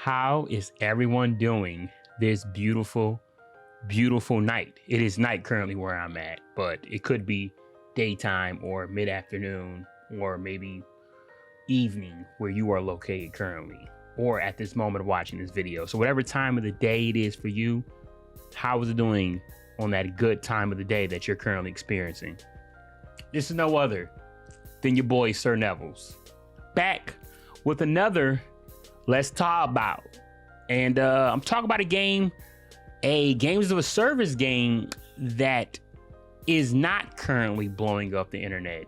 How is everyone doing this beautiful, beautiful night? It is night currently where I'm at, but it could be daytime or mid-afternoon or maybe evening where you are located currently or at this moment of watching this video. So whatever time of the day it is for you, how is it doing on that good time of the day that you're currently experiencing? This is no other than your boy Sir Neville's back with another Let's Talmbout. And I'm talking about a games of a service game that is not currently blowing up the internet.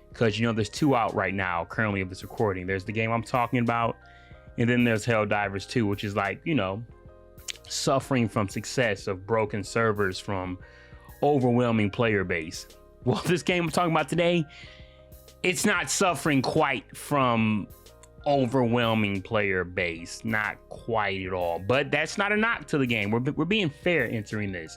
Because, you know, there's two out right now currently of this recording. There's the game I'm talking about, and then there's Helldivers 2, which is like, you know, suffering from success of broken servers from overwhelming player base. Well, this game I'm talking about today, it's not suffering quite from overwhelming player base, not quite at all, but that's not a knock to the game. We're being fair entering this.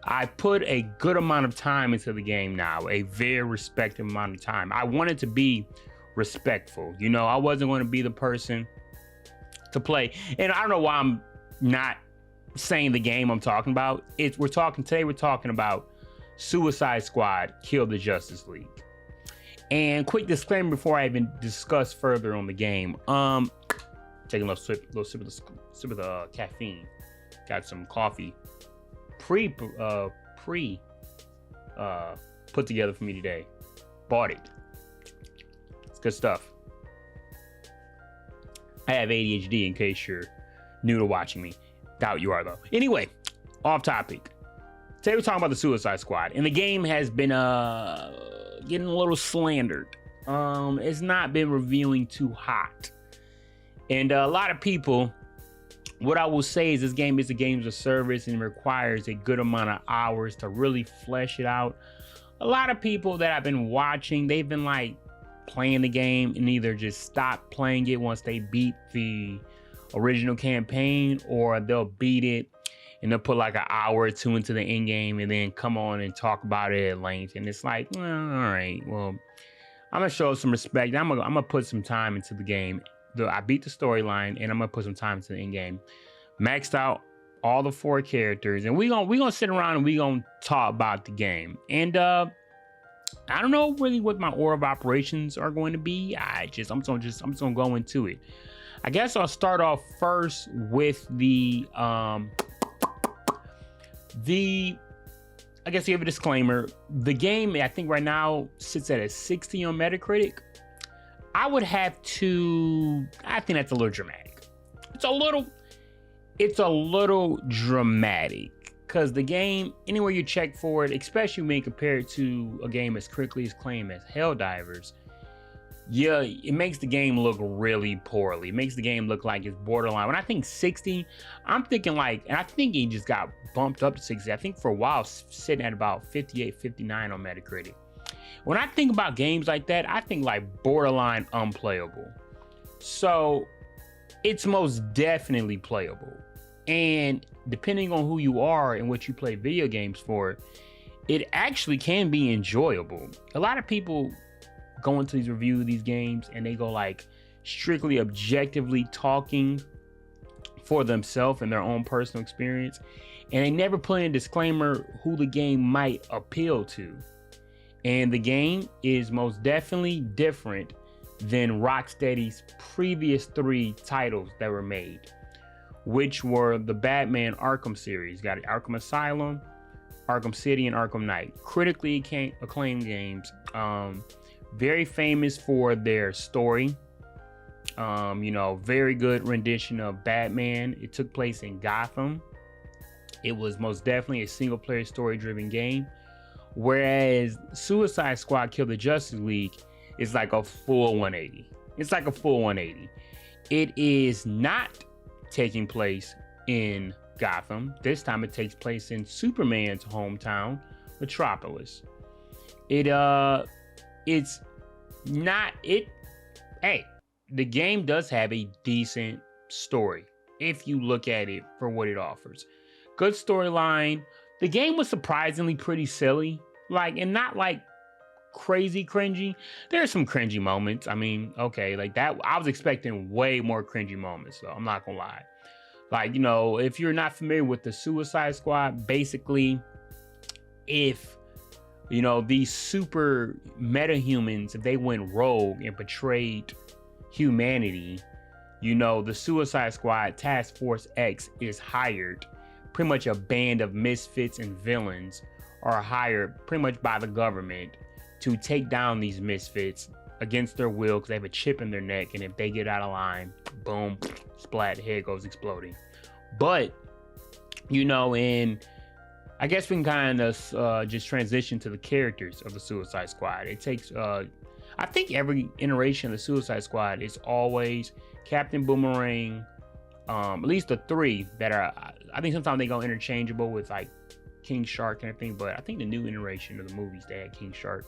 I put a good amount of time into the game now, a very respectable amount of time. I wanted to be respectful. You know, I wasn't going to be the person to play. And I don't know why I'm not saying the game I'm talking about. We're talking about Suicide Squad Kill the Justice League. And quick disclaimer before I even discuss further on the game. Taking a little sip of the caffeine. Got some coffee pre put together for me today. Bought it. It's good stuff. I have ADHD in case you're new to watching me. Doubt you are though. Anyway, off topic. Today we're talking about the Suicide Squad, and the game has been getting a little slandered. It's not been revealing too hot, and a lot of people, what I will say is this game is a games of service and requires a good amount of hours to really flesh it out. A lot of people that I've been watching, they've been like playing the game and either just stop playing it once they beat the original campaign, or they'll beat it and they'll put like an hour or two into the end game and then come on and talk about it at length. And it's like, all right, well, I'm gonna show some respect. I'm gonna put some time into the game. I beat the storyline, and I'm gonna put some time into the end game. Maxed out all the 4 characters, and we gonna sit around and we gonna talk about the game. And I don't know really what my order of operations are going to be. I'm just gonna go into it. I guess I'll start off first with I guess you have a disclaimer. The game, I think right now sits at a 60 on Metacritic. I think that's a little dramatic. It's a little dramatic because the game, anywhere you check for it, especially when you compare it to a game as critically acclaimed as Helldivers, yeah, it makes the game look really poorly. It makes the game look like it's borderline. When I think 60, I'm thinking like, and I think it just got bumped up to 60. I think for a while, sitting at about 58, 59 on Metacritic. When I think about games like that, I think like borderline unplayable. So it's most definitely playable. And depending on who you are and what you play video games for, it actually can be enjoyable. A lot of people go into these reviews of these games and they go like strictly objectively talking for themselves and their own personal experience, and they never put in a disclaimer who the game might appeal to. And the game is most definitely different than Rocksteady's previous 3 titles that were made, which were the Batman Arkham series. Got Arkham Asylum, Arkham City, and Arkham Knight. Critically acclaimed games. Very famous for their story. You know, very good rendition of Batman. It took place in Gotham. It was most definitely a single player story driven game. Whereas Suicide Squad Kill the Justice League is like a full 180. It's like a full 180. It is not taking place in Gotham. This time it takes place in Superman's hometown, Metropolis. Hey, the game does have a decent story if you look at it for what it offers. Good storyline. The game was surprisingly pretty silly, like, and not like crazy cringy. There's some cringy moments. I mean, okay, like that. I was expecting way more cringy moments, though. I'm not gonna lie. Like, you know, if you're not familiar with the Suicide Squad, basically, if you know these super metahumans, if they went rogue and betrayed humanity, you know, the Suicide Squad Task Force X is hired. Pretty much a band of misfits and villains are hired pretty much by the government to take down these misfits against their will because they have a chip in their neck, and if they get out of line, boom, splat, head goes exploding. But, you know, and I guess we can kind of just transition to the characters of the Suicide Squad. It takes, I think every iteration of the Suicide Squad is always Captain Boomerang, at least the three that are, I think sometimes they go interchangeable with like King Shark and everything, but I think the new iteration of the movies, they had King Shark.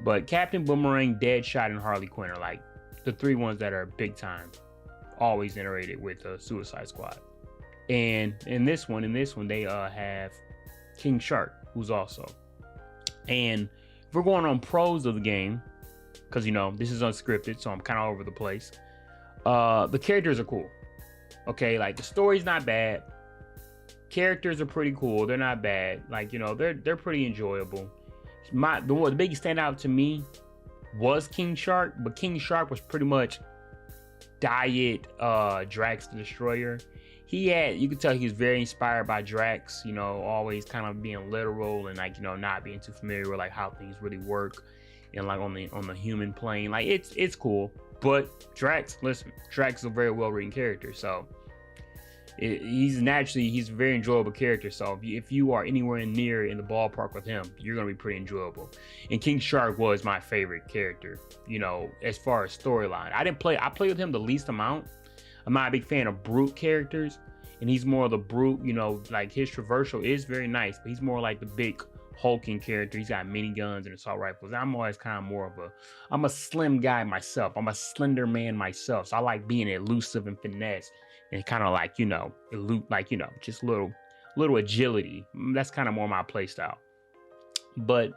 But Captain Boomerang, Deadshot, and Harley Quinn are like the three ones that are big time, always iterated with the Suicide Squad. And in this one, they have King Shark, who's also. And if we're going on pros of the game, because you know this is unscripted, so I'm kind of over the place. The characters are cool. Okay, like the story's not bad. Characters are pretty cool. They're not bad. Like, you know, they're pretty enjoyable. The biggest standout to me was King Shark, but King Shark was pretty much diet Drax the Destroyer. You could tell he was very inspired by Drax, you know, always kind of being literal and like, you know, not being too familiar with like how things really work and like on the human plane. Like it's cool. But Drax is a very well written character, so he's a very enjoyable character. So if you are anywhere near in the ballpark with him, you're gonna be pretty enjoyable. And King Shark was my favorite character, you know, as far as storyline. I played with him the least amount. I'm not a big fan of brute characters, and he's more of the brute, you know, like his traversal is very nice, but he's more like the big hulking character. He's got miniguns and assault rifles. I'm always kind of I'm a slim guy myself. I'm a slender man myself. So I like being elusive and finesse and kind of like, you know, just little agility. That's kind of more my play style. But,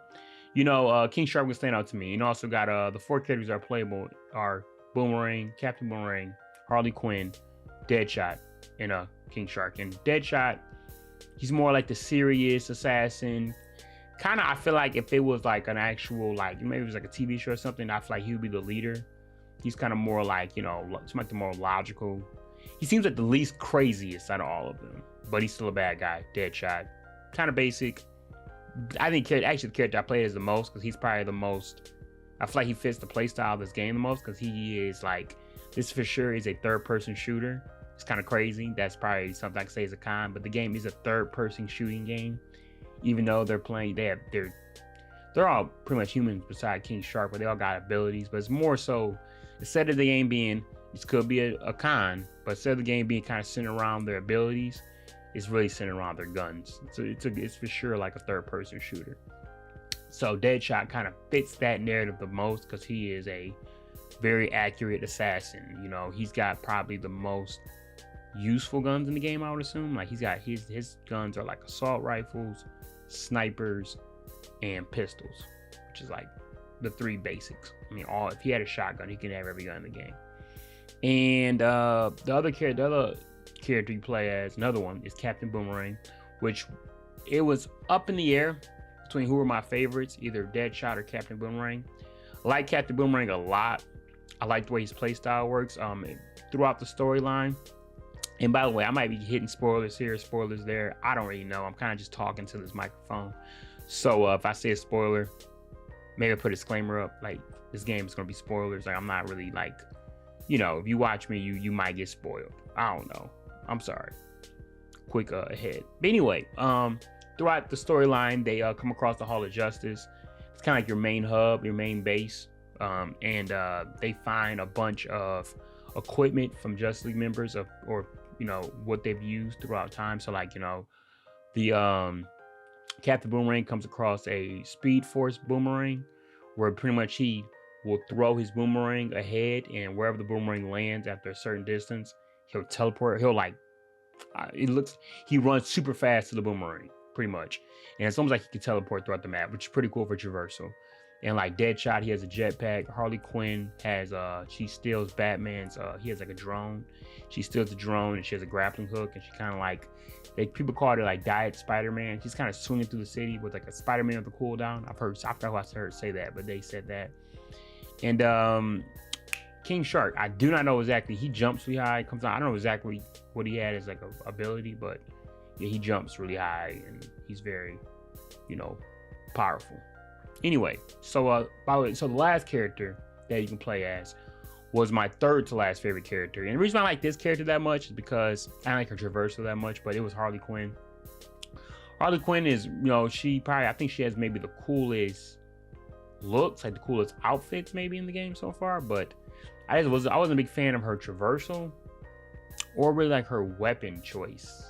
you know, King Shark would stand out to me. And also got the four characters that are playable are Boomerang, Captain Boomerang, Harley Quinn, Deadshot, and King Shark. And Deadshot, he's more like the serious assassin. Kind of, I feel like if it was like an actual, like, maybe it was like a TV show or something, I feel like he would be the leader. He's kind of more like, you know, it's like the more logical. He seems like the least craziest out of all of them, but he's still a bad guy. Deadshot, kind of basic. I think actually the character I played is the most, because he's probably the most, I feel like he fits the playstyle of this game the most, because he is like, this for sure is a third-person shooter. It's kind of crazy. That's probably something I can say is a con, but the game is a third-person shooting game. Even though they're all pretty much humans beside King Shark, but they all got abilities. But it's more so, instead of the game being, this could be a con, but instead of the game being kind of centered around their abilities, it's really centered around their guns. So it's for sure like a third-person shooter. So Deadshot kind of fits that narrative the most, because he is a very accurate assassin. You know, he's got probably the most useful guns in the game, I would assume. Like, he's got his guns are like assault rifles, snipers, and pistols, which is like the three basics. I mean, if he had a shotgun, he can have every gun in the game. And the other character you play as, another one, is Captain Boomerang, which it was up in the air between who were my favorites, either Deadshot or Captain Boomerang. I like Captain Boomerang a lot. I like the way his playstyle works throughout the storyline. And by the way, I might be hitting spoilers here, spoilers there. I don't really know. I'm kind of just talking to this microphone. So if I say a spoiler, maybe I put a disclaimer up, like, this game is going to be spoilers. Like, I'm not really like, you know, if you watch me, you might get spoiled. I don't know. I'm sorry. Quick ahead. But anyway, throughout the storyline, they come across the Hall of Justice. It's kind of like your main hub, your main base. And they find a bunch of equipment from Justice League members or you know, what they've used throughout time. So like, you know, the Captain Boomerang comes across a Speed Force boomerang, where pretty much he will throw his boomerang ahead, and wherever the boomerang lands after a certain distance, he'll teleport. He'll like, he runs super fast to the boomerang, pretty much. And it's almost like he can teleport throughout the map, which is pretty cool for traversal. And like Deadshot, he has a jetpack. Harley Quinn has she steals Batman's he has like a drone. She steals the drone and she has a grappling hook, and she kind of like people call it like Diet Spider-Man. She's kind of swinging through the city with like a Spider-Man with a cooldown. I forgot who I heard say that, but they said that. And King Shark, I do not know exactly. He jumps really high, comes out. I don't know exactly what he had as like a ability, but yeah, he jumps really high and he's very, powerful. Anyway, so by the way, so the last character that you can play as was my third to last favorite character. And the reason I like this character that much is because I don't like her traversal that much, but it was Harley Quinn. Harley Quinn is, I think she has maybe the coolest looks, like the coolest outfits maybe in the game so far, but I wasn't a big fan of her traversal or really like her weapon choice,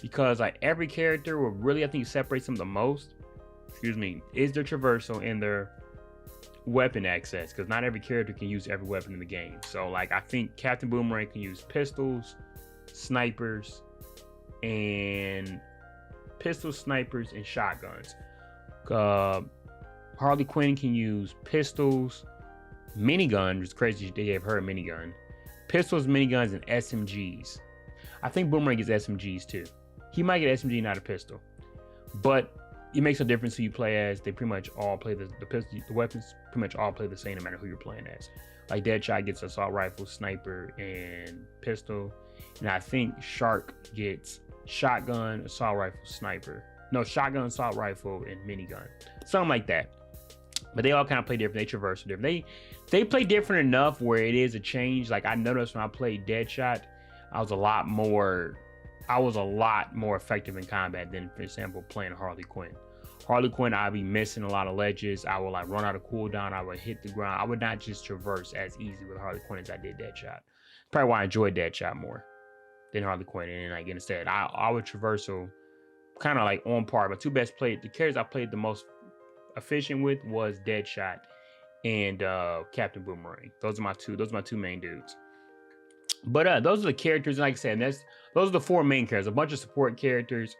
because like every character will really, I think, separates them the most, is their traversal and their weapon access, because not every character can use every weapon in the game. So like I think Captain Boomerang can use pistols, snipers, and shotguns. Harley Quinn can use pistols, miniguns. It's crazy they gave her a minigun. Pistols, miniguns, and SMGs. I think Boomerang gets SMGs too. He might get SMG, not a pistol. But it makes a difference who you play as. They pretty much all play the weapons pretty much all play the same no matter who you're playing as. Like Deadshot gets assault rifle, sniper, and pistol. And I think Shark gets shotgun, assault rifle, sniper. No, shotgun, assault rifle, and minigun. Something like that. But they all kind of play different. They traverse different. They play different enough where it is a change. Like I noticed when I played Deadshot, I was a lot more effective in combat than, for example, playing Harley Quinn. Harley Quinn, I'd be missing a lot of ledges. I would like run out of cooldown. I would hit the ground. I would not just traverse as easy with Harley Quinn as I did Deadshot. Probably why I enjoyed Deadshot more than Harley Quinn. And like instead, I would traversal kind of like on par. But the characters I played the most efficient with was Deadshot and Captain Boomerang. Those are my two main dudes. But those are the characters, like I said, those are the four main characters. A bunch of support characters.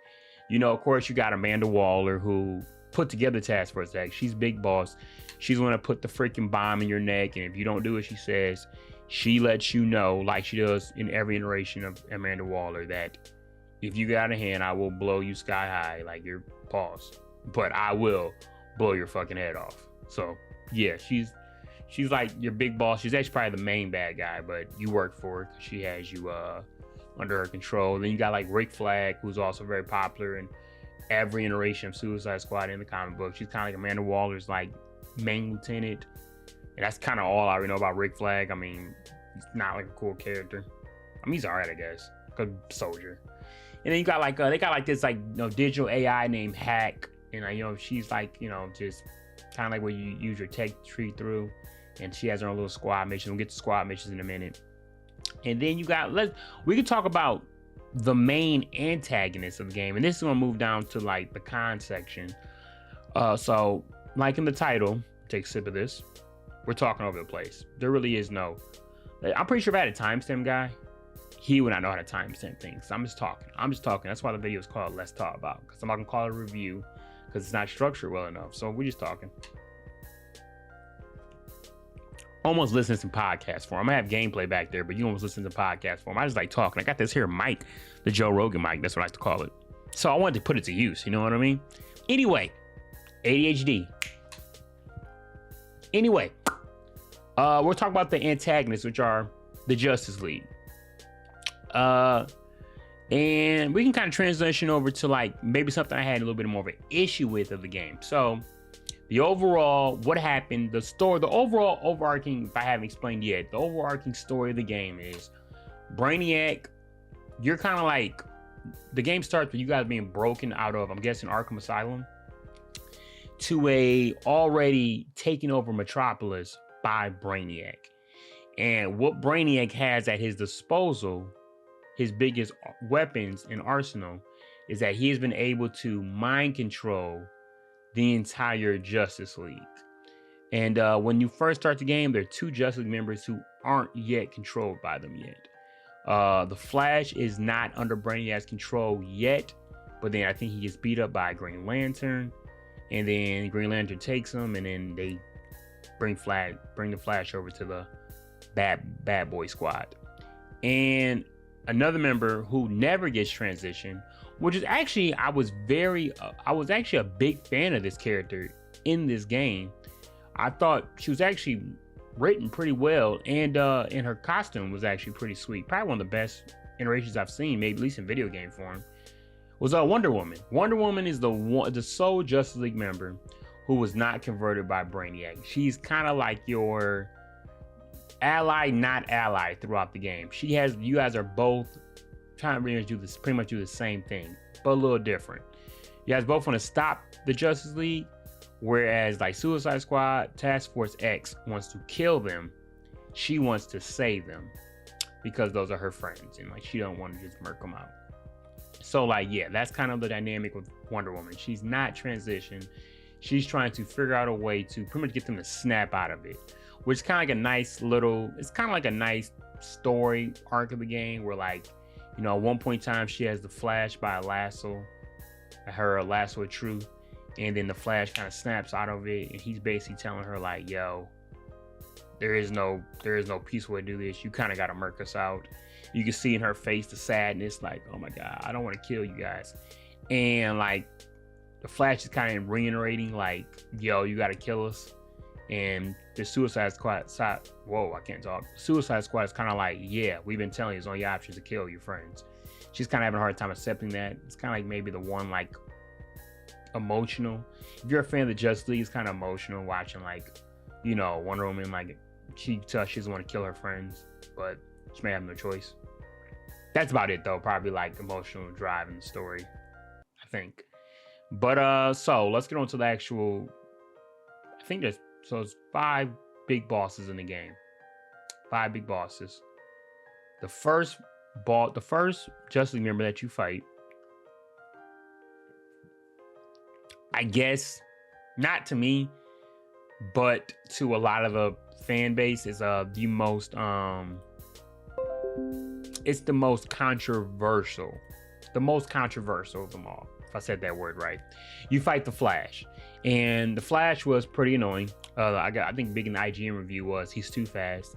Of course, you got Amanda Waller, who put together Task Force X. She's big boss. She's gonna put the freaking bomb in your neck, and if you don't do what she says, she lets you know, like she does in every iteration of Amanda Waller, that if you got a hand, I will blow you sky high, like your paws. But I will blow your fucking head off. So yeah, she's like your big boss. She's actually probably the main bad guy, but you work for her because she has you under her control. Then you got like Rick Flag, who's also very popular in every iteration of Suicide Squad in the comic book. She's kind of like Amanda Waller's like main lieutenant, and that's kind of all I really know about Rick Flag. I mean, he's not like a cool character. I mean, he's alright, I guess, good soldier. And then you got like they got like this like digital AI named Hack, and she's like just kind of like where you use your tech tree through, and she has her own little squad mission. We'll get to squad missions in a minute. And then we can talk about the main antagonist of the game, and this is gonna move down to like the con section. So like in the title, take a sip of this. We're talking over the place. There really is no. I'm pretty sure if I had a timestamp guy, he would not know how to timestamp things. I'm just talking. That's why the video is called Let's Talk About, because I'm not gonna call it a review because it's not structured well enough. So we're just talking. Almost listening to some podcast form. I'm gonna have gameplay back there, but you almost listen to podcast form. I just like talking. I got this here mic, the Joe Rogan mic. That's what I like to call it. So I wanted to put it to use. You know what I mean? Anyway, ADHD. Anyway, we're talking about the antagonists, which are the Justice League. And we can kind of transition over to like maybe something I had a little bit more of an issue with of the game. So the overall, what happened, the overall overarching, if I haven't explained yet, the overarching story of the game is Brainiac, you're kind of like, the game starts with you guys being broken out of, I'm guessing, Arkham Asylum, to a already taken over Metropolis by Brainiac. And what Brainiac has at his disposal, his biggest weapons and arsenal, is that he has been able to mind control the entire Justice League. And when you first start the game, there are two Justice League members who aren't yet controlled by them yet. The Flash is not under Brainiac's control yet, but then I think he gets beat up by Green Lantern. and then Green Lantern takes him, and then they bring the Flash over to the bad boy squad. And another member who never gets transitioned, which is actually I was actually a big fan of this character in this game. I thought she was actually written pretty well, and her costume was actually pretty sweet. Probably one of the best iterations I've seen, maybe at least in video game form. Was Wonder Woman. Wonder Woman is the sole Justice League member who was not converted by Brainiac. She's kind of like your ally, not ally throughout the game. You guys are both trying to pretty much do the same thing, but a little different. You guys both want to stop the Justice League, whereas like Suicide Squad, Task Force X wants to kill them. She wants to save them because those are her friends, and like she don't want to just murk them out. So like, yeah, that's kind of the dynamic with Wonder Woman. She's not transitioned. She's trying to figure out a way to pretty much get them to snap out of it, which is kind of like it's kind of like a nice story arc of the game where, like, you know, at one point in time, she has the Flash by a lasso, her lasso of truth, and then the Flash kind of snaps out of it, and he's basically telling her like, yo, there is no peaceful way to do this. You kind of got to murk us out. You can see in her face the sadness, like, oh my God, I don't want to kill you guys. And like, the Flash is kind of reiterating like, yo, you got to kill us. And the Suicide Squad, I can't talk. Suicide Squad is kind of like, yeah, we've been telling you, it's only options to kill your friends. She's kind of having a hard time accepting that. It's kind of like maybe the one like emotional. If you're a fan of the Justice League, it's kind of emotional watching like, you know, Wonder Woman, like she doesn't want to kill her friends, but she may have no choice. That's about it though. Probably like emotional drive in the story, I think. But so let's get on to the actual. I think there's 5 big bosses in the game. 5 big bosses. The first Justice League member that you fight, I guess, not to me, but to a lot of the fan base, is the most it's the most controversial. The most controversial of them all, if I said that word right. You fight the Flash. And the Flash was pretty annoying. I think big in the IGN review was he's too fast.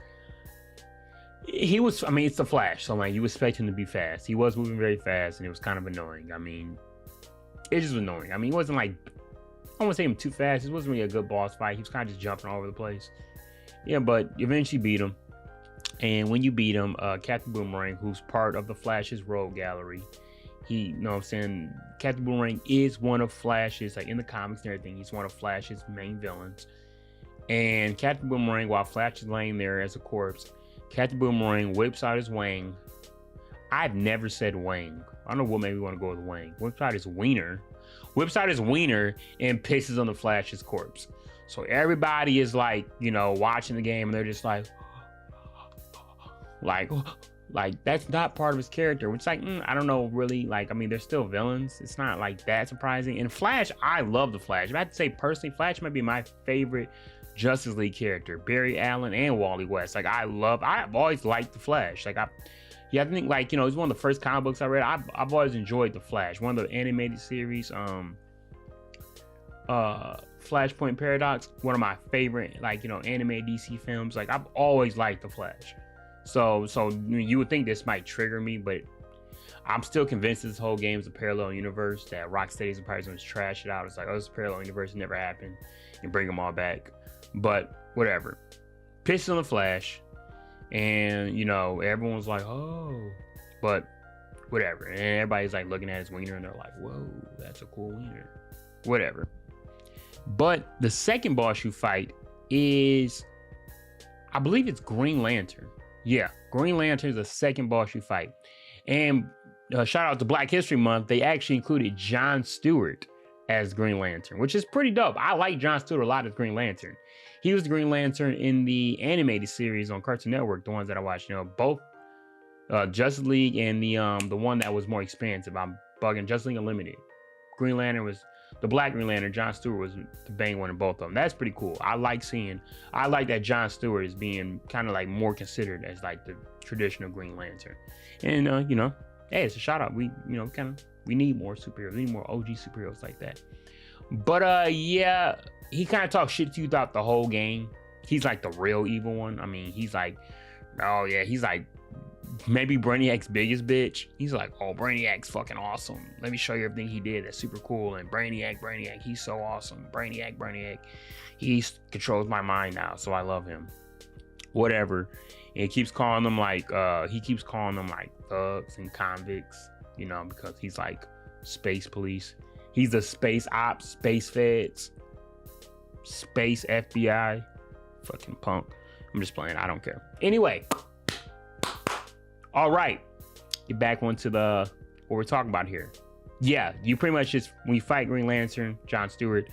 It's the Flash, so like you expect him to be fast. He was moving very fast, and it was kind of annoying. I mean, it just was annoying. I mean, it wasn't like, I won't say him too fast. It wasn't really a good boss fight. He was kind of just jumping all over the place. Yeah, but you eventually beat him. And when you beat him, Captain Boomerang, who's part of the Flash's rogue gallery, you know what I'm saying, Captain Boomerang is one of Flash's, like in the comics and everything, he's one of Flash's main villains. And Captain Boomerang, while Flash is laying there as a corpse, Captain Boomerang whips out his wang. I've never said wang. I don't know what made me want to go with wang. Whips out his wiener and pisses on the Flash's corpse. So everybody is like, you know, watching the game, and they're just like that's not part of his character. It's like, I don't know, really. Like, I mean, they're still villains. It's not like that surprising. And Flash, I love the Flash. If I have to say personally, Flash might be my favorite Justice League character. Barry Allen and Wally West. Like, I've always liked the Flash. Like, I think, like, you know, it's one of the first comic books I read. I've always enjoyed the Flash. One of the animated series, Flashpoint Paradox, one of my favorite, like, you know, animated DC films. Like, I've always liked the Flash. So you would think this might trigger me, but I'm still convinced this whole game is a parallel universe, that Rocksteady's probably going to trash it out. It's like, oh, this parallel universe never happened, and bring them all back. But whatever. Pisses on the Flash, and, you know, everyone's like, oh, but whatever. And everybody's like looking at his wiener, and they're like, whoa, that's a cool wiener. Whatever. But the second boss you fight is, I believe it's Green Lantern. Yeah, Green Lantern is the second boss you fight. And shout out to Black History Month, they actually included Jon Stewart as Green Lantern, which is pretty dope. I like Jon Stewart a lot as Green Lantern. He was the Green Lantern in the animated series on Cartoon Network, the ones that I watched, you know, both Justice League and the one that was more expansive. I'm bugging, Justice League Unlimited. Green Lantern was the Black Green Lantern. Jon Stewart was the bang one in both of them. That's pretty cool. I like that Jon Stewart is being kind of like more considered as like the traditional Green Lantern. And you know, hey, it's a shout out. We need more superheroes. We need more OG superheroes like that. But yeah, he kind of talks shit to you throughout the whole game. He's like the real evil one. I mean, he's like, oh yeah, he's like maybe Brainiac's biggest bitch. He's like, oh, Brainiac's fucking awesome. Let me show you everything he did. That's super cool. And Brainiac, he's so awesome. Brainiac, he controls my mind now, so I love him. Whatever. And he keeps calling them like thugs and convicts, you know, because he's like space police. He's the space ops, space feds, space FBI. Fucking punk. I'm just playing. I don't care. Anyway. All right. Get back onto what we're talking about here. Yeah, you pretty much just, when you fight Green Lantern, John Stewart,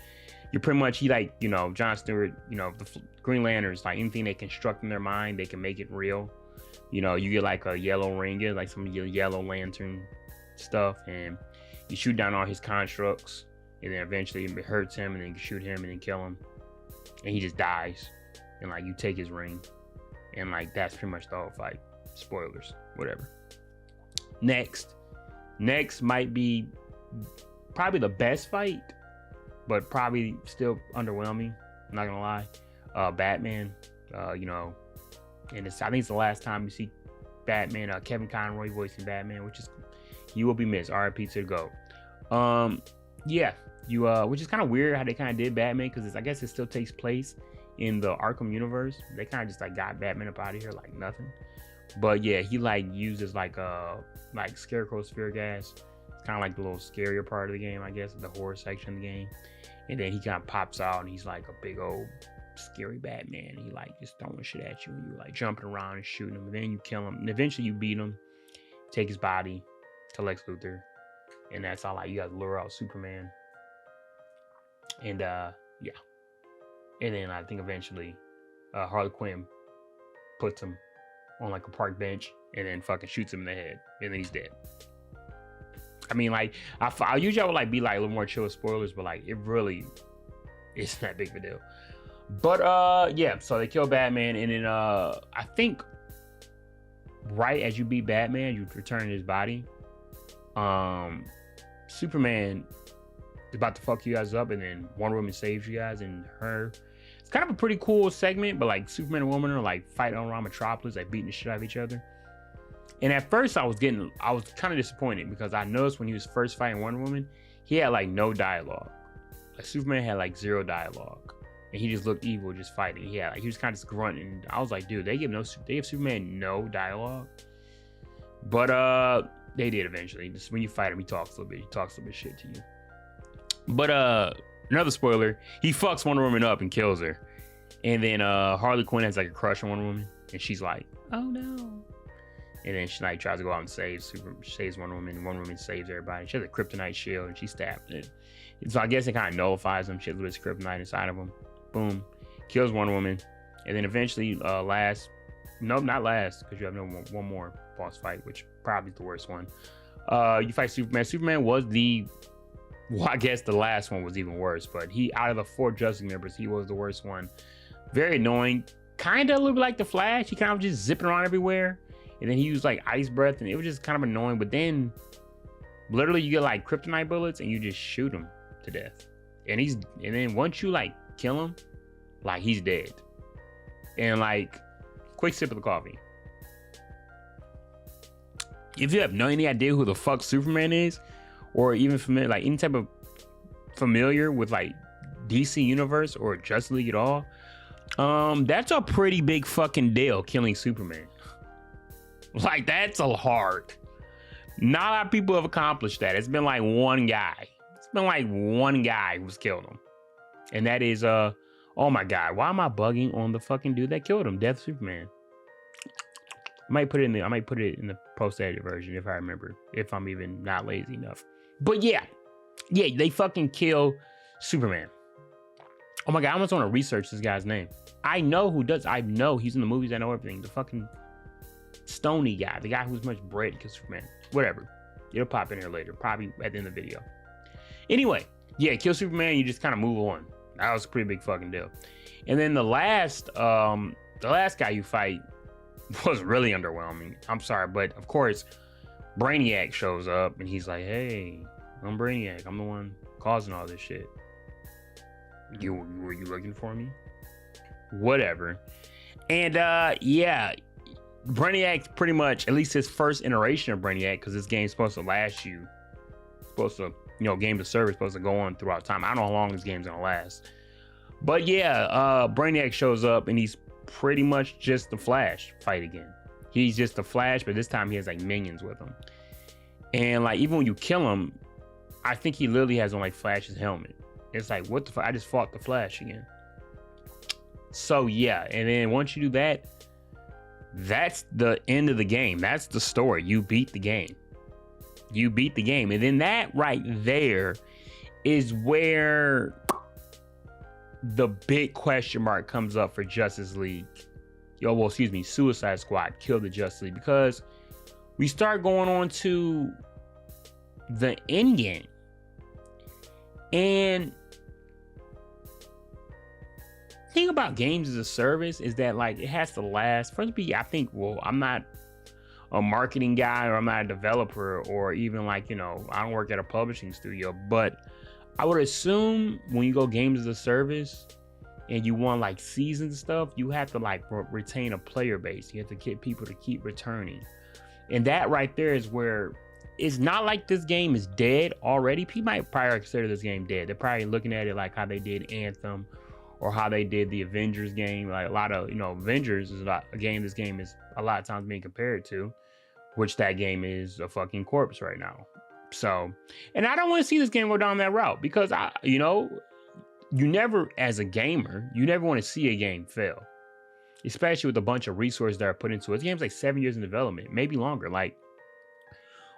you're pretty much, John Stewart, the Green Lanterns, like anything they construct in their mind, they can make it real. You know, you get like a yellow ring, you get like some yellow lantern stuff, and you shoot down all his constructs, and then eventually it hurts him, and then you shoot him and then kill him, and he just dies, and like you take his ring, and like that's pretty much the whole fight. Spoilers, whatever. Next might be probably the best fight, but probably still underwhelming. I'm not gonna lie. Batman, and I think it's the last time you see Batman. Kevin Conroy voicing Batman, which is, he will be missed. R.I.P. to the GOAT. Yeah, which is kind of weird how they kind of did Batman, because I guess it still takes place in the Arkham universe. They kind of just like got Batman up out of here like nothing. But yeah, he like uses like Scarecrow sphere gas. It's kind of like the little scarier part of the game, I guess, the horror section of the game. And then he kind of pops out and he's like a big old scary Batman. He like just throwing shit at you, and you like jumping around and shooting him, and then you kill him, and eventually you beat him, take his body to Lex Luthor, and that's all. Like, you guys lure out Superman, and yeah, and then I think eventually Harley Quinn puts him on like a park bench and then fucking shoots him in the head, and then he's dead. I mean, like, I usually would like be like a little more chill with spoilers, but like it really isn't that big of a deal. But yeah, so they kill Batman, and then I think right as you beat Batman, you return his body. Superman is about to fuck you guys up, and then Wonder Woman saves you guys, and it's kind of a pretty cool segment, but like Superman and Woman are like fighting around Metropolis, like beating the shit out of each other. And at first I was kind of disappointed, because I noticed when he was first fighting Wonder Woman, he had like no dialogue. Like Superman had like zero dialogue, and he just looked evil just fighting. He was kind of just grunting. I was like, dude, they give Superman no dialogue. But they did eventually. Just when you fight him, he talks a little bit. He talks a little bit of shit to you. But another spoiler, he fucks Wonder Woman up and kills her. And then Harley Quinn has like a crush on Wonder Woman, and she's like, oh no. And then she like tries to go out and saves Wonder Woman, and Wonder Woman saves everybody. She has a kryptonite shield, and she stabbed it. And so I guess it kind of nullifies him. She has a little kryptonite inside of him. Boom. Kills Wonder Woman. And then eventually not last, because you have one more boss fight, which probably is the worst one. You fight Superman. Superman was I guess the last one was even worse, but out of the 4 Justice members, he was the worst one. Very annoying. Kind of a little bit like the Flash. He kind of just zipping around everywhere. And then he used like ice breath, and it was just kind of annoying. But then literally you get like kryptonite bullets and you just shoot him to death. And then once you like kill him, like he's dead. And like, quick sip of the coffee. If you have no any idea who the fuck Superman is, or even familiar, like any type of familiar with like DC Universe or Justice League at all, that's a pretty big fucking deal, killing Superman. Like, that's a hard. Not a lot of people have accomplished that. It's been like one guy. Who's killed him. And that is, oh my God, why am I bugging on the fucking dude that killed him? Death Superman. I might put it in the post-edited version if I remember, if I'm even not lazy enough. But yeah, they fucking kill Superman. Oh my God, I almost want to research this guy's name. I know who does. I know he's in the movies. I know everything. The fucking Stony guy, the guy who's much bread kills Superman. Whatever. It'll pop in here later, probably at the end of the video. Anyway, yeah, kill Superman. You just kind of move on. That was a pretty big fucking deal. And then the last guy you fight was really underwhelming. I'm sorry, but of course, Brainiac shows up and he's like, hey, I'm Brainiac. I'm the one causing all this shit. Were you looking for me? Whatever. And yeah, Brainiac's pretty much, at least his first iteration of Brainiac, because this game's supposed to last you, game to service supposed to go on throughout time. I don't know how long this game's gonna last. But yeah, Brainiac shows up and he's pretty much just the Flash fight again. He's just the Flash, but this time he has like minions with him. And like even when you kill him, I think he literally has on like Flash's helmet. It's like, what the fuck? I just fought the Flash again. So yeah, and then once you do that, that's the end of the game. That's the story. You beat the game. You beat the game. And then that right there is where the big question mark comes up for Justice League. Suicide Squad, Kill the Justice League. Because we start going on to the Endgame. And the thing about games as a service is that like it has to last. First, I'm not a marketing guy, or I'm not a developer, or even like, I don't work at a publishing studio, but I would assume when you go games as a service and you want like seasons and stuff, you have to like retain a player base. You have to get people to keep returning. And that right there is where it's not like this game is dead already. People might probably consider this game dead. They're probably looking at it like how they did Anthem or how they did the Avengers game. Like a lot of, Avengers is a game this game is a lot of times being compared to, which that game is a fucking corpse right now. So, and I don't want to see this game go down that route because you never, as a gamer, you never want to see a game fail, especially with a bunch of resources that are put into it. This game's like 7 years in development, maybe longer. Like,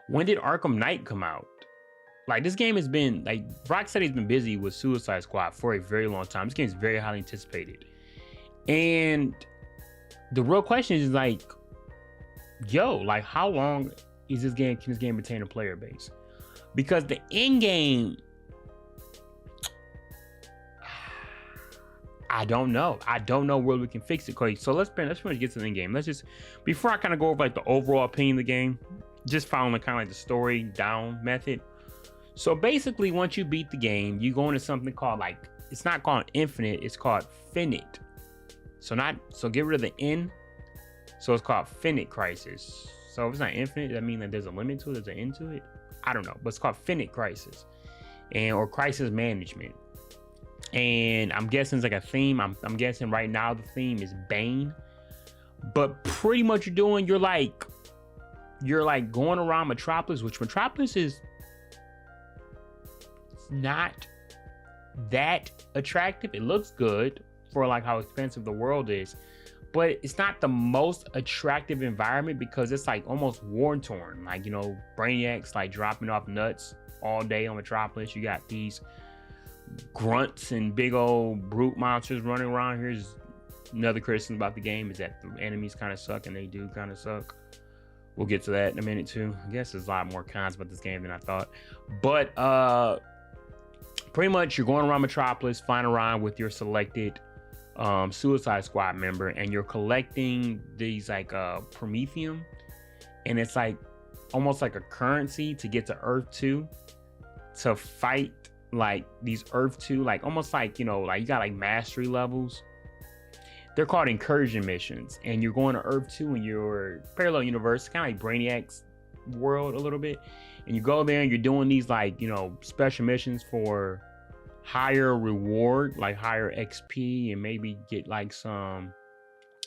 when did Arkham Knight come out? Like, this game has been, like, Rocksteady's been busy with Suicide Squad for a very long time. This game is very highly anticipated. And the real question is, like, like, how long is this game, can this game retain a player base? Because the end game, I don't know. I don't know where we can fix it. So let's pretty much get to the end game. Let's just, before I kind of go over like the overall opinion of the game, just following kind of like the story down method. So basically, once you beat the game, you go into something called like, it's not called infinite, it's called finite. So get rid of the N. So it's called finite crisis. So if it's not infinite, that means that there's a limit to it, there's an end to it. I don't know, but it's called finite crisis, or crisis management. And I'm guessing it's like a theme. I'm guessing right now the theme is Bane. But pretty much you're like going around Metropolis, which Metropolis is not that attractive. It looks good for like how expensive the world is, but it's not the most attractive environment because it's like almost war-torn. Like, Brainiac's like dropping off nuts all day on Metropolis. You got these grunts and big old brute monsters running around. Here's another criticism about the game, is that the enemies kind of suck, and they do kind of suck. We'll get to that in a minute too. I guess there's a lot more cons about this game than I thought. But pretty much you're going around Metropolis, flying around with your selected Suicide Squad member, and you're collecting these like Promethium, and it's like almost like a currency to get to Earth 2 to fight like these Earth 2, like almost like, like you got like mastery levels. They're called incursion missions, and you're going to Earth 2 in your parallel universe, kind of like Brainiac's world a little bit. And you go there and you're doing these like, special missions for higher reward, like higher XP, and maybe get like some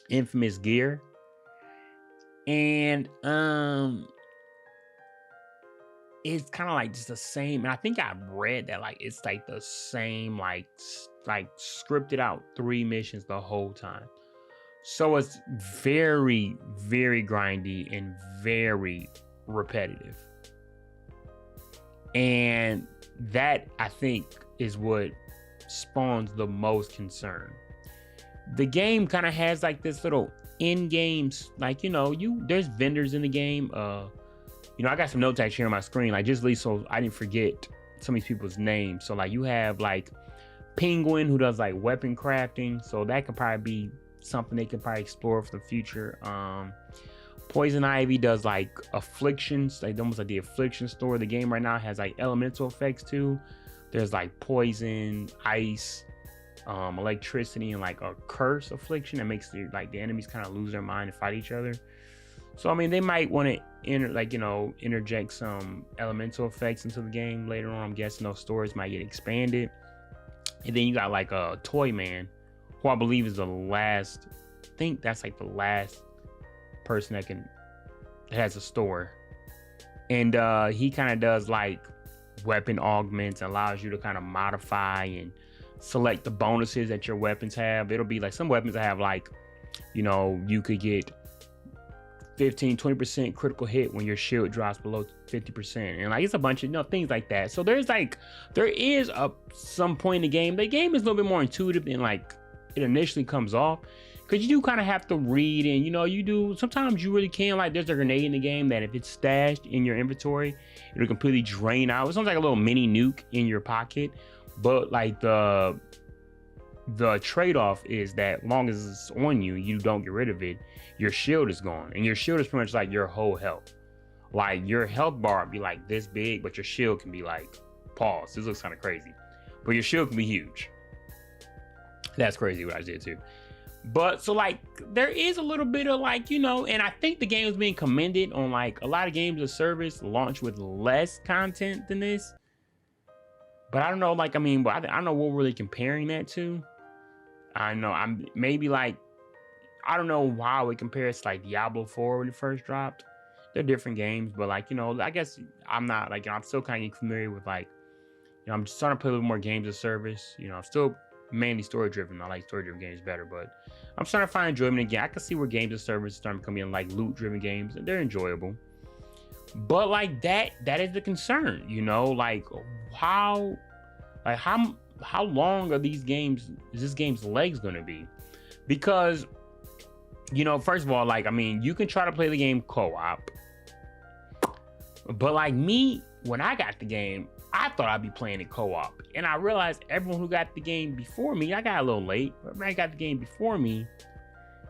infamous gear. And it's kind of like just the same. And I think I read that like it's like the same like scripted out 3 missions the whole time. So it's very, very grindy and very repetitive. And that, I think, is what spawns the most concern. The game kind of has like this little end games, like, there's vendors in the game. I got some notes actually on my screen, like just so I didn't forget some of these people's names. So like you have like Penguin, who does like weapon crafting, so that could probably be something they could probably explore for the future. Poison Ivy does like afflictions, like almost like the affliction store. The game right now has like elemental effects too. There's like poison, ice, electricity and like a curse affliction that makes the enemies kind of lose their mind and fight each other. So I mean, they might want to interject some elemental effects into the game later on. I'm guessing those stories might get expanded. And then you got like a Toy Man, who I believe is the last. I think that's like the last person that has a store, and he kind of does like weapon augments, allows you to kind of modify and select the bonuses that your weapons have. It'll be like some weapons that have like, you could get 15-20% critical hit when your shield drops below 50%, and like it's a bunch of things like that. So there is some point in the game is a little bit more intuitive than like it initially comes off, because you do kind of have to read, and you do sometimes you really can, like there's a grenade in the game that if it's stashed in your inventory, it'll completely drain out. It sounds like a little mini nuke in your pocket, but like the trade-off is that long as it's on you, you don't get rid of it, your shield is gone, and your shield is pretty much like your whole health. Like your health bar would be like this big, but your shield can be like, pause, this looks kind of crazy, but your shield can be huge. That's crazy what I did too. But so like there is a little bit of like, and I think the game is being commended on like a lot of games of service launch with less content than this. But I don't know, like, I don't know what we're really comparing that to. I know I'm maybe like, I don't know how it compares to like Diablo 4 when it first dropped. They're different games, but like, I guess I'm not like, I'm still kind of familiar with like, I'm just trying to play a little more games of service. I'm still mainly story driven. I like story driven games better, but I'm starting to find enjoyment again. I can see where games of service start becoming like loot driven games, and they're enjoyable. But like that is the concern, like how long are these games? Is this game's legs going to be? Because first of all, like, you can try to play the game co-op, but like me, when I got the game, I thought I'd be playing it co-op, and I realized everyone who got the game before me, I got a little late, but everybody got the game before me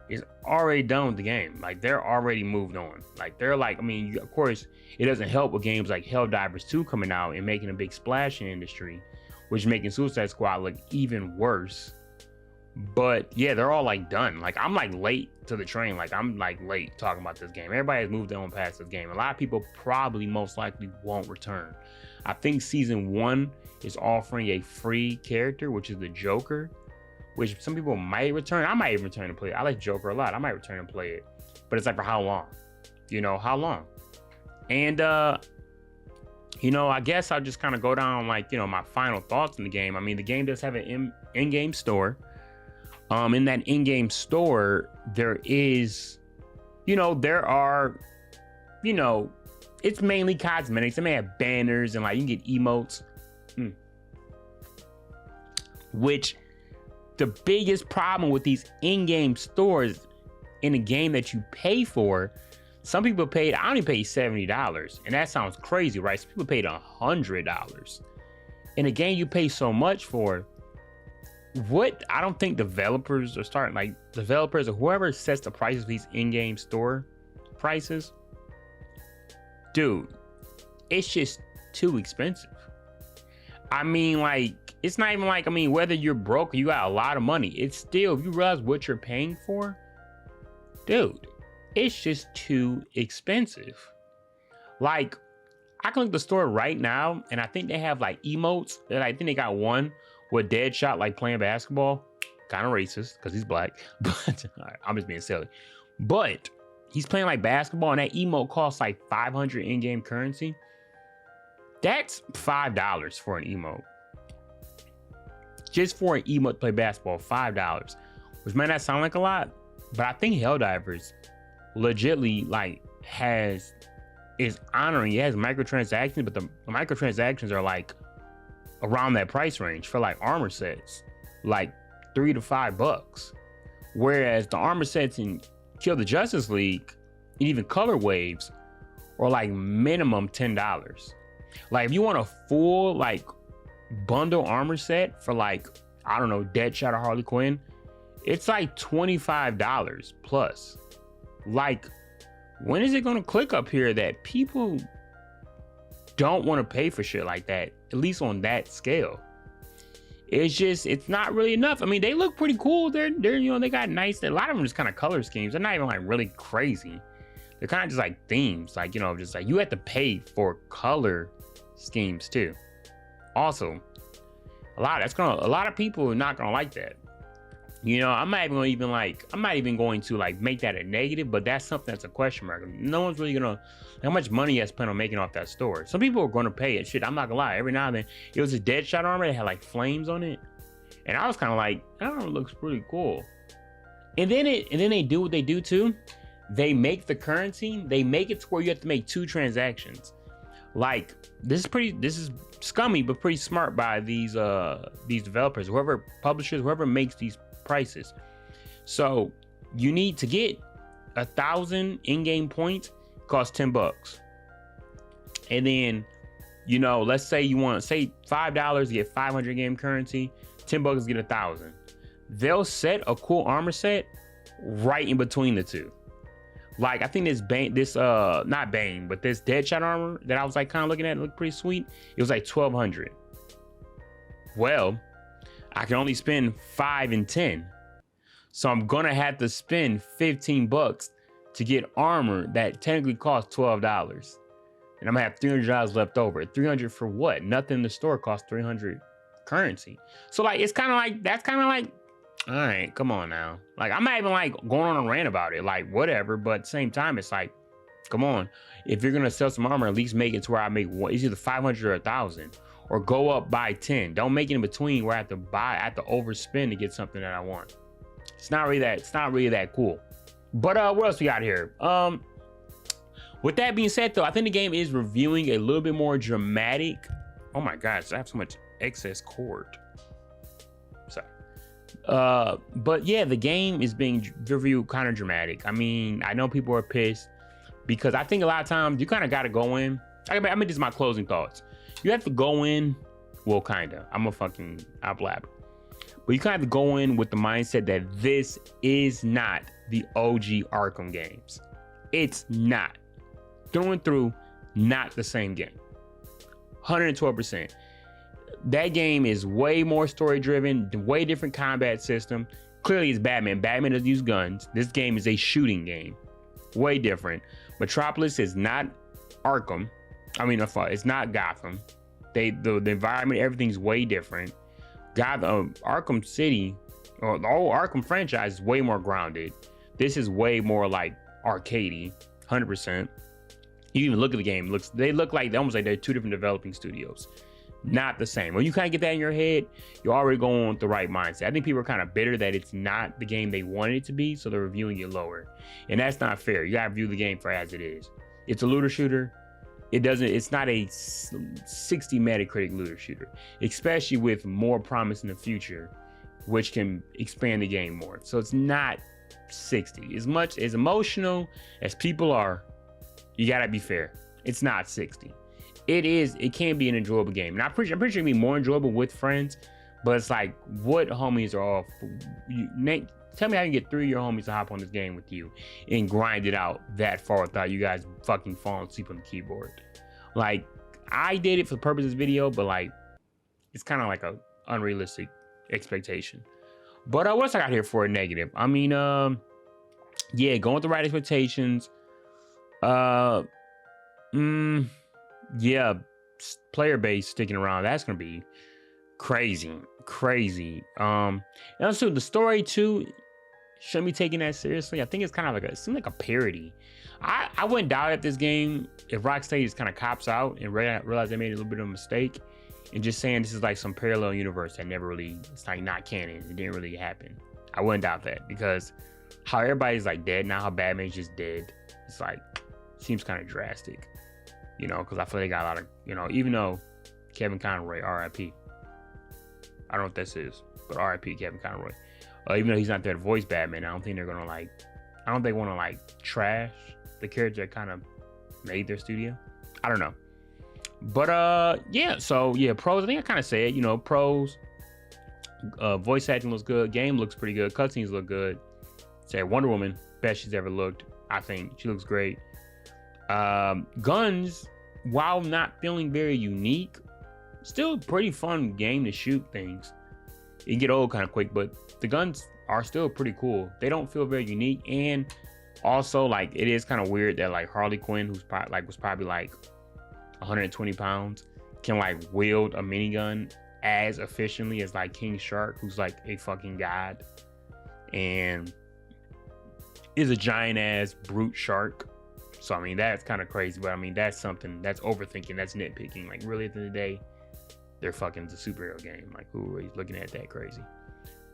is already done with the game. Like, they're already moved on. Like, they're like, of course, it doesn't help with games like Helldivers 2 coming out and making a big splash in the industry, which is making Suicide Squad look even worse. But yeah, they're all like done. Like, I'm like late to the train. Like, I'm like late talking about this game. Everybody has moved on past this game. A lot of people probably most likely won't return. I think season 1 is offering a free character, which is the Joker, which some people might return. I might even return to play it. I like Joker a lot. I might return and play it, but it's like, for how long? How long? And I guess I'll just kind of go down like, my final thoughts in the game. The game does have an in-game store. In that in-game store, there is, there are, it's mainly cosmetics. They may have banners and like you can get emotes. Which the biggest problem with these in-game stores in a game that you pay for, some people paid, I only paid $70, and that sounds crazy, right? Some people paid $100. In a game you pay so much for, what I don't think developers are starting, like developers or whoever sets the prices of these in-game store prices, dude, it's just too expensive. Like, it's not even like, whether you're broke or you got a lot of money, it's still, if you realize what you're paying for, dude, it's just too expensive. Like, I can look at the store right now, and I think they have like emotes, and I think they got one with Deadshot like playing basketball. Kind of racist because he's black, but right, I'm just being silly. But he's playing like basketball, and that emote costs like 500 in-game currency. That's $5 for an emote. Just for an emote to play basketball, $5. Which might not sound like a lot, but I think Helldivers legitly like is honoring, it has microtransactions, but the microtransactions are like around that price range for like armor sets, like $3 to $5. Whereas the armor sets in Kill the Justice League and even Color Waves are like minimum $10. Like, if you want a full like bundle armor set for like, I don't know, Deadshot or Harley Quinn, it's like $25 plus. Like, when is it gonna click up here that people don't want to pay for shit like that, at least on that scale? it's not really enough. I mean, they look pretty cool. They're they got nice. A lot of them just kind of color schemes. They're not even like really crazy. They're kind of just like themes, like just like you have to pay for color schemes too. Also, a lot of people are not gonna like that. I'm not even going to like make that a negative, but that's something that's a question mark. No one's really gonna, how much money you spent on making off that store. Some people are gonna pay it. Shit, I'm not gonna lie. Every now and then, it was a Deadshot armor that had like flames on it, and I was kind of like, that one looks pretty cool. And then they do what they do too. They make the currency. They make it to where you have to make 2 transactions. Like this is scummy, but pretty smart by these developers, whoever makes these prices. So you need to get 1,000 in-game points, cost $10. And then, let's say you want $5 to get 500 game currency, $10 to get 1,000. They'll set a cool armor set right in between the two. Like I think this not Bane, but this Deadshot armor that I was like kind of looking at, it looked pretty sweet. It was like 1,200. Well, I can only spend 5 and 10. So I'm gonna have to spend $15 to get armor that technically costs $12. And I'm gonna have $300 left over. 300 for what? Nothing in the store costs 300 currency. So like, that's kind of like, all right, come on now. Like, I'm not even like going on a rant about it, like whatever. But at the same time, it's like, come on. If you're gonna sell some armor, at least make it to where I make it's either 500 or 1,000. Or go up by 10. Don't make it in between where I have to overspend to get something that I want. It's not really that cool. But what else we got here? With that being said though, I think the game is reviewing a little bit more dramatic. Oh my gosh, I have so much excess cord. Sorry. But yeah, the game is being reviewed kind of dramatic. I mean, I know people are pissed because I think a lot of times you kind of got to go in. I mean, this is my closing thoughts. You have to go in, well, kinda. I'll blab. But you kind of have to go in with the mindset that this is not the OG Arkham games. It's not. Through and through, not the same game. 112%. That game is way more story driven, way different combat system. Clearly it's Batman. Batman doesn't use guns. This game is a shooting game. Way different. Metropolis is not Arkham. It's not Gotham. The environment, everything's way different. Arkham City, or the whole Arkham franchise is way more grounded. This is way more like arcadey, 100%. You even look at the game, they look like almost like they're 2 different developing studios. Not the same. When you kind of get that in your head, you're already going with the right mindset. I think people are kind of bitter that it's not the game they wanted it to be, so they're reviewing it lower. And that's not fair. You gotta view the game for as it is. It's a looter shooter. It's not a 60 Metacritic looter shooter, especially with more promise in the future, which can expand the game more. So it's not 60. As much as emotional as people are, you gotta be fair. It's not 60. It can be an enjoyable game. And I'm pretty sure it can be more enjoyable with friends, but it's like, what homies are all, tell me how you can get 3 of your homies to hop on this game with you and grind it out that far without you guys fucking falling asleep on the keyboard. Like, I did it for the purpose of this video, but like, it's kind of like a unrealistic expectation. But what else I got here for a negative? I mean, yeah, going with the right expectations. Yeah, player base sticking around. That's gonna be crazy. And also the story too. Shouldn't be taking that seriously. I think it's kind of like it seemed like a parody. I wouldn't doubt if this game, if Rocksteady just kind of cops out and realize they made a little bit of a mistake and just saying this is like some parallel universe that never really, it's like not canon. It didn't really happen. I wouldn't doubt that because how everybody's like dead now, how Batman's just dead. It's like, seems kind of drastic, because I feel like they got a lot of, even though Kevin Conroy, RIP. I don't know what this is, but RIP Kevin Conroy. Even though he's not there to voice Batman, I don't think they're gonna I don't think they want to trash the character that kind of made their studio. I don't know, but yeah. So yeah, pros. I think I kind of said, pros. Voice acting looks good. Game looks pretty good. Cutscenes look good. Say Wonder Woman, best she's ever looked. I think she looks great. Guns, while not feeling very unique, still a pretty fun game to shoot things. It get old kind of quick, but the guns are still pretty cool. They don't feel very unique, and also like it is kind of weird that like Harley Quinn, who's was probably like 120 pounds, can like wield a minigun as efficiently as like King Shark, who's like a fucking god, and is a giant ass brute shark. So I mean that's kind of crazy, but I mean that's something that's overthinking, that's nitpicking. Like really at the end of the day, they're fucking the superhero game. Like who are looking at that crazy?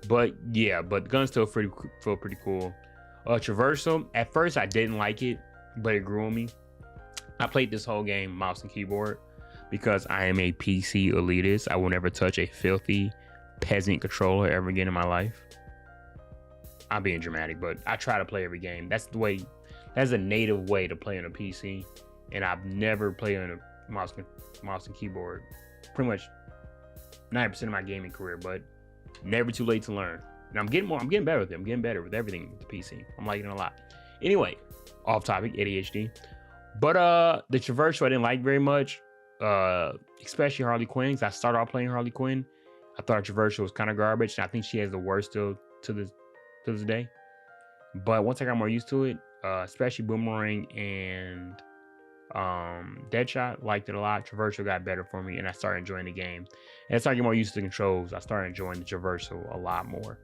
But yeah, but guns still feel pretty cool. Traversal, at first I didn't like it, but it grew on me. I played this whole game mouse and keyboard because I am a PC elitist. I will never touch a filthy peasant controller ever again in my life. I'm being dramatic, but I try to play every game. That's a native way to play on a PC, and I've never played on a mouse and keyboard. Pretty much 90% of my gaming career, but never too late to learn. And I'm getting better with it. I'm getting better with everything with the PC. I'm liking it a lot. Anyway, off topic, ADHD. But the Traversal I didn't like very much, especially Harley Quinn. I started off playing Harley Quinn. I thought Traversal was kind of garbage, and I think she has the worst still to this day. But once I got more used to it, especially Boomerang and Deadshot, liked it a lot. Traversal got better for me, and I started enjoying the game. And as I get more used to the controls, I started enjoying the Traversal a lot more.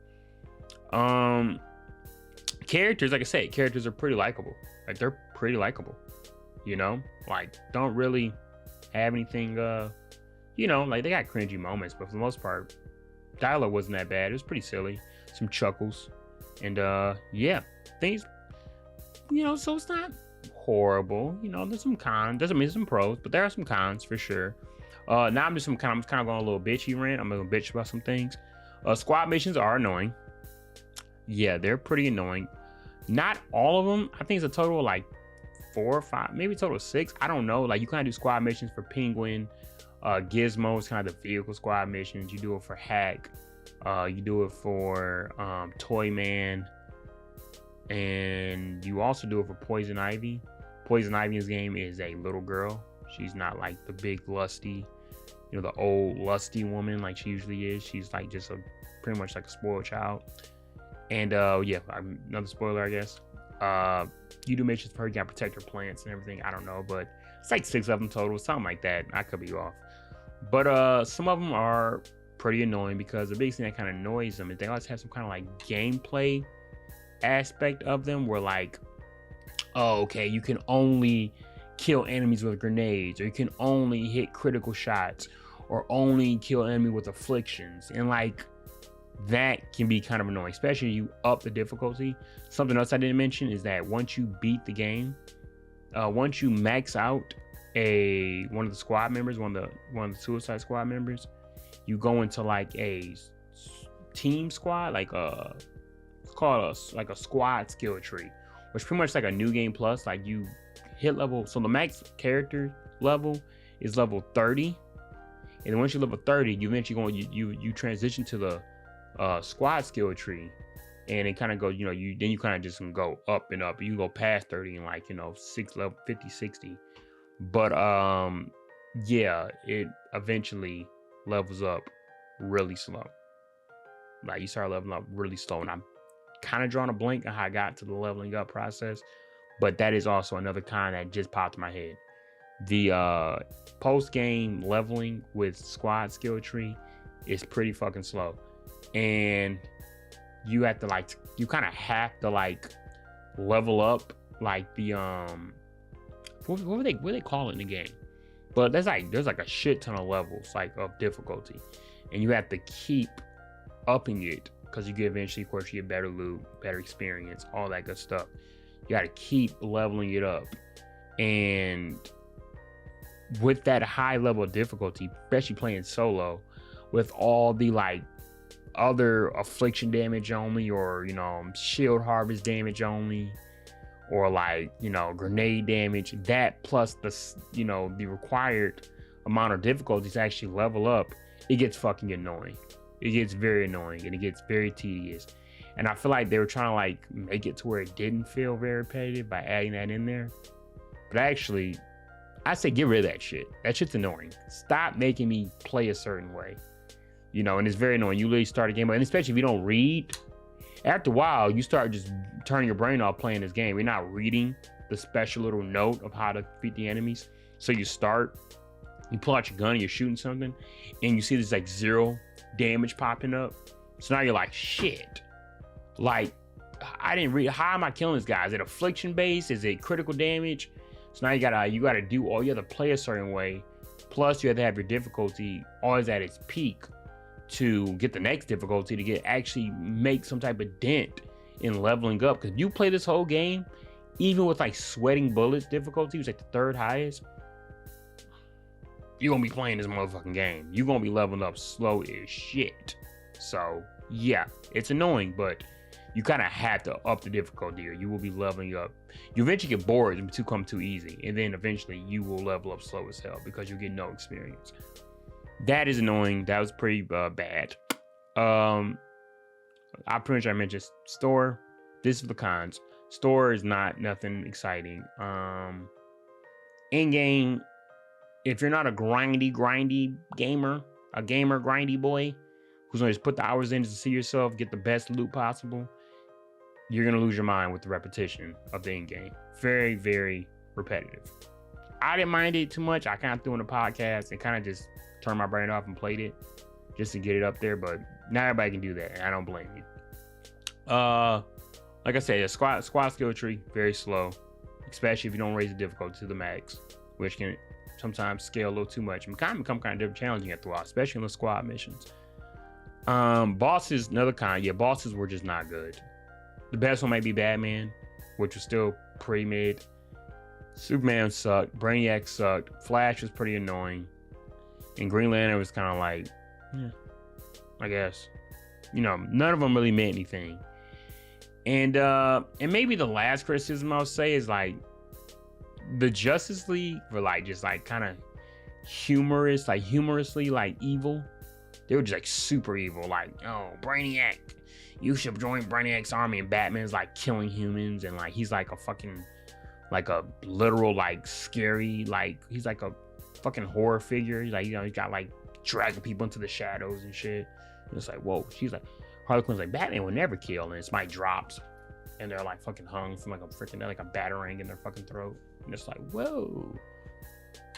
Characters, like I said, characters are pretty likable. Like they're pretty likable. You know, like don't really have anything. You know, like they got cringy moments, but for the most part, dialogue wasn't that bad. It was pretty silly, some chuckles, and yeah, things. You know, so it's not horrible. You know, there's some cons. Doesn't mean some pros, but there are some cons for sure. Now I'm kind of going a little bitchy rant. I'm gonna bitch about some things. Squad missions are annoying. Yeah, they're pretty annoying. Not all of them. I think it's a total of like 4 or 5, maybe a total of 6. I don't know. Like you kind of do squad missions for Penguin, Gizmo is kind of the vehicle squad missions. You do it for Hack. You do it for Toyman. And you also do it for Poison Ivy. Poison Ivy's game is a little girl. She's not like the big lusty, you know, the old lusty woman like she usually is. She's like just pretty much like a spoiled child. And yeah, another spoiler, I guess. You do missions for her. You gotta protect her plants and everything. I don't know, but it's like 6 of them total, something like that. I could be off. But some of them are pretty annoying because the biggest thing that kind of annoys them is they always have some kind of like gameplay aspect of them where like, oh, okay, you can only kill enemies with grenades, or you can only hit critical shots, or only kill enemy with afflictions, and like that can be kind of annoying, especially you up the difficulty. Something else I didn't mention is that once you beat the game, once you max out one of the squad members, one of the Suicide Squad members, you go into like a team squad, like it's called like a squad skill tree, which pretty much like a new game plus. Like you hit level, so the max character level is level 30, and then once you level 30, you eventually you transition to the squad skill tree, and it kind of goes, you know, you kind of just can go up and up. You can go past 30 and like, you know, 50, 60. But yeah, it eventually levels up really slow. Like you start leveling up really slow, and I'm kind of drawing a blank on how I got to the leveling up process, but that is also another con that just popped in my head. The post-game leveling with squad skill tree is pretty fucking slow, and you have to like, you kind of have to like level up like the what they call it in the game, but there's like a shit ton of levels like of difficulty, and you have to keep upping it because you get eventually, of course, you get better loot, better experience, all that good stuff. You got to keep leveling it up, and with that high level of difficulty, especially playing solo, with all the like other affliction damage only, or you know, shield harvest damage only, or like, you know, grenade damage, that plus the, you know, the required amount of difficulty to actually level up, it gets fucking annoying. It gets very annoying, and it gets very tedious. And I feel like they were trying to like make it to where it didn't feel very repetitive by adding that in there. But actually, I say get rid of that shit. That shit's annoying. Stop making me play a certain way. You know, and it's very annoying. You literally start a game, and especially if you don't read, after a while, you start just turning your brain off playing this game. You're not reading the special little note of how to defeat the enemies. So you pull out your gun and you're shooting something, and you see this like 0 damage popping up. So now you're like, shit. Like, I didn't read, how am I killing this guy? Is it affliction based? Is it critical damage? So now you gotta do all, you have to play a certain way. Plus you have to have your difficulty always at its peak to get the next difficulty to actually make some type of dent in leveling up. Because if you play this whole game, even with like sweating bullets difficulty, which is like the 3rd highest, you're gonna be playing this motherfucking game. You're gonna be leveling up slow as shit. So yeah, it's annoying, but you kind of have to up the difficulty or you will be leveling up. You eventually get bored and become too easy, and then eventually you will level up slow as hell because you get no experience. That is annoying. That was pretty bad. I pretty much I mentioned store. This is the cons. Store is nothing exciting. In-game, if you're not a grindy gamer, a gamer grindy boy who's gonna just put the hours in to see yourself get the best loot possible, you're gonna lose your mind with the repetition of the in-game. Very, very repetitive. I didn't mind it too much. I kind of threw in a podcast and kind of just turned my brain off and played it just to get it up there, but not everybody can do that, and I don't blame you. Like I said, a squad skill tree, very slow, especially if you don't raise the difficulty to the max, which can sometimes scale a little too much and become kind of challenging after a while, especially in the squad missions. Bosses, another kind. Yeah, bosses were just not good. The best one might be Batman, which was still pretty mid. Superman sucked. Brainiac sucked. Flash was pretty annoying. And Green Lantern was kind of like, yeah, I guess. You know, none of them really meant anything. And maybe the last criticism I'll say is like the Justice League were like just like kind of humorously like evil. They were just like super evil, like, oh, Brainiac, you should join Brainiac's army, and Batman's like killing humans, and like he's like a fucking like a literal like scary, like he's like a fucking horror figure. He's like, you know, he's got like dragging people into the shadows and shit. And it's like, whoa. She's like, Harley Quinn's like, Batman would never kill, and Smite drops, and they're like fucking hung from like a freaking like a batarang in their fucking throat, and it's like, whoa,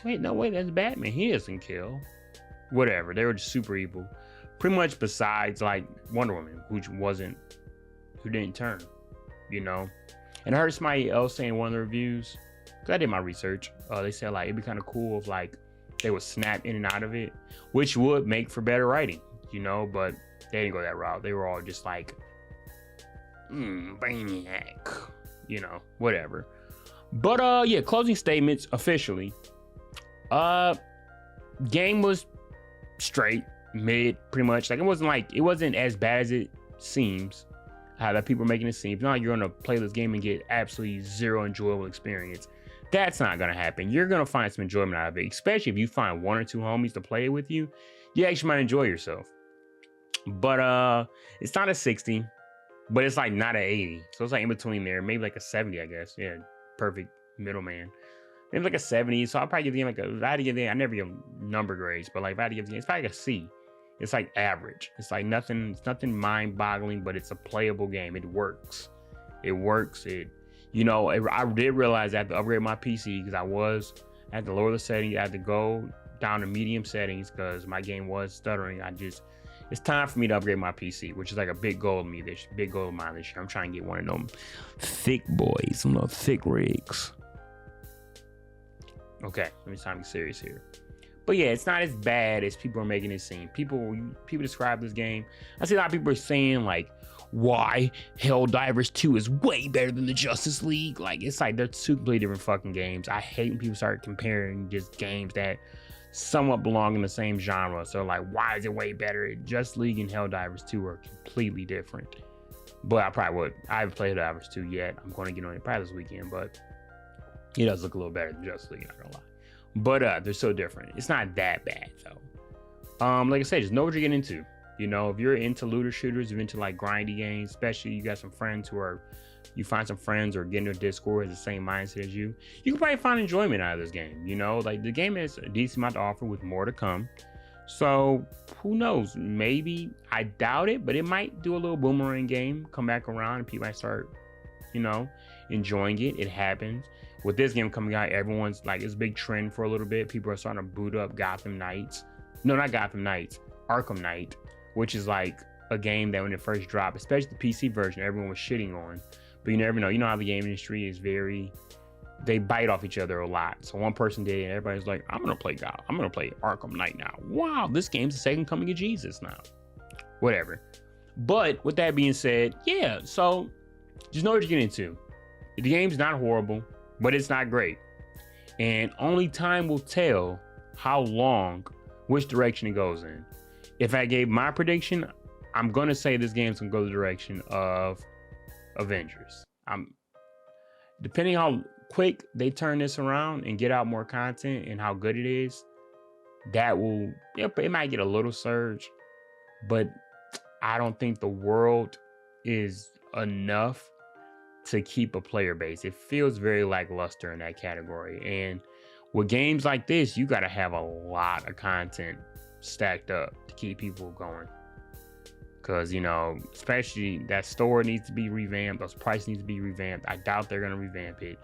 wait, no, wait, that's Batman. He doesn't kill. Whatever, they were just super evil. Pretty much besides like Wonder Woman, who didn't turn, you know. And I heard somebody else saying in one of the reviews, because I did my research, they said like it'd be kind of cool if like they would snap in and out of it, which would make for better writing, you know, but they didn't go that route. They were all just like, Brainiac, you know, whatever. But yeah, closing statements officially. Game was straight, mid, pretty much. Like it wasn't as bad as it seems. How that people are making it seem. It's not like you're gonna play this game and get absolutely zero enjoyable experience. That's not gonna happen. You're gonna find some enjoyment out of it, especially if you find 1 or 2 homies to play it with you. You actually might enjoy yourself. But it's not a 60, but it's like not an 80. So it's like in between there, maybe like a 70, I guess. Yeah, perfect middleman. Maybe like a 70. So I'll probably give the game like if I had to give the game, I never give number grades, but like if I had to give the game, it's probably like a C. It's like average. It's like nothing, it's nothing mind-boggling, but it's a playable game. It works. It works. You know, I did realize I had to upgrade my PC because I had to lower the settings. I had to go down to medium settings because my game was stuttering. It's time for me to upgrade my PC, which is like a big goal of mine this year. I'm trying to get one of them thick boys, some little thick rigs. Okay, let me try to be serious here. But yeah, it's not as bad as people are making it seem. People describe this game. I see a lot of people are saying like, why Helldivers 2 is way better than the Justice League. Like, it's like they're two completely different fucking games. I hate when people start comparing just games that somewhat belong in the same genre. So like, why is it way better? Justice League and Helldivers 2 are completely different. But I probably would. I haven't played Helldivers 2 yet. I'm going to get on it probably this weekend, but it does look a little better than Justice League, not gonna lie. But they're so different. It's not that bad though. Like I said, just know what you're getting into. You know, if you're into looter shooters, if you're into like grindy games, especially you got some friends you find some friends or get into a Discord has the same mindset as you can probably find enjoyment out of this game. You know, like the game has a decent amount to offer with more to come. So who knows? Maybe, I doubt it, but it might do a little boomerang game, come back around, and people might start, you know, enjoying it. It happens. With this game coming out, everyone's like, it's a big trend for a little bit. People are starting to boot up Gotham Knights. No, not Gotham Knights, Arkham Knight, which is like a game that when it first dropped, especially the PC version, everyone was shitting on. But you never know. You know how the game industry is very, they bite off each other a lot. So one person did, and everybody's like, I'm gonna play Arkham Knight now. Wow, this game's the second coming of Jesus now. Whatever. But with that being said, yeah, so just know what you're getting into. The game's not horrible, but it's not great. And only time will tell how long, which direction it goes in. If I gave my prediction, I'm gonna say this game's gonna go the direction of Avengers. Depending how quick they turn this around and get out more content and how good it is, that will, it might get a little surge, but I don't think the world is enough to keep a player base. It feels very lackluster in that category. And with games like this, you got to have a lot of content stacked up to keep people going. Because, you know, especially that store needs to be revamped. Those prices need to be revamped. I doubt they're going to revamp it.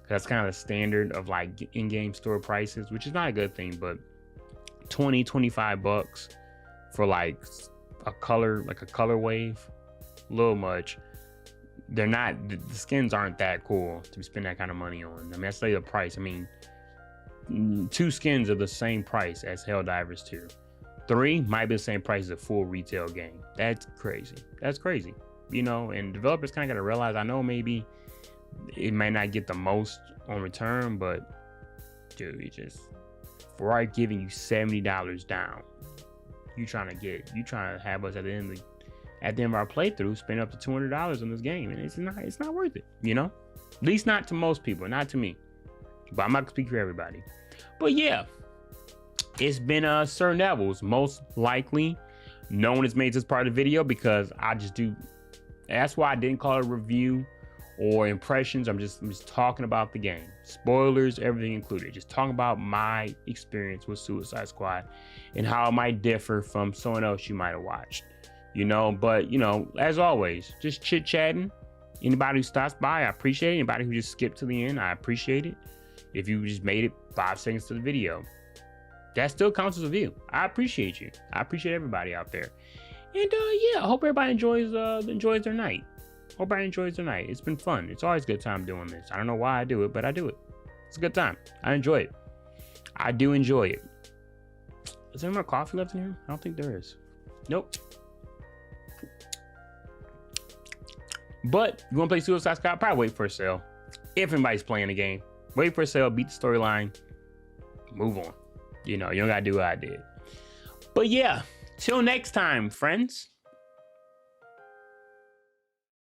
That's kind of the standard of like in-game store prices, which is not a good thing, but 20, 25 bucks for like a color wave, a little much. They're not, the skins aren't that cool to spend that kind of money on. I mean, that's like the price. I mean, 2 skins are the same price as Helldivers 2. 3 might be the same price as a full retail game. That's crazy. That's crazy. You know, and developers kind of got to realize, I know maybe it might not get the most on return, but dude, it just, for giving you $70 down, you trying to have us at the end of our playthrough spend up to $200 on this game, and it's not worth it, you know? At least not to most people, not to me. But I'm not gonna speak for everybody. But yeah, it's been Sir Neville's. Most likely, no one has made this part of the video because I just do. That's why I didn't call it a review or impressions. I'm just talking about the game. Spoilers, everything included. Just talking about my experience with Suicide Squad and how it might differ from someone else you might have watched. You know, but you know, as always, just chit-chatting. Anybody who stops by, I appreciate it. Anybody who just skipped to the end, I appreciate it. If you just made it 5 seconds to the video, that still counts as a view. I appreciate you. I appreciate everybody out there. And yeah, I hope everybody enjoys their night. Hope everybody enjoys their night. It's been fun. It's always a good time doing this. I don't know why I do it, but I do it. It's a good time. I enjoy it. I do enjoy it. Is there any more coffee left in here? I don't think there is. Nope. But if you want to play Suicide Squad, probably wait for a sale. If anybody's playing the game, wait for a sale, beat the storyline, move on. You know, you don't gotta do what I did. But yeah, till next time, friends.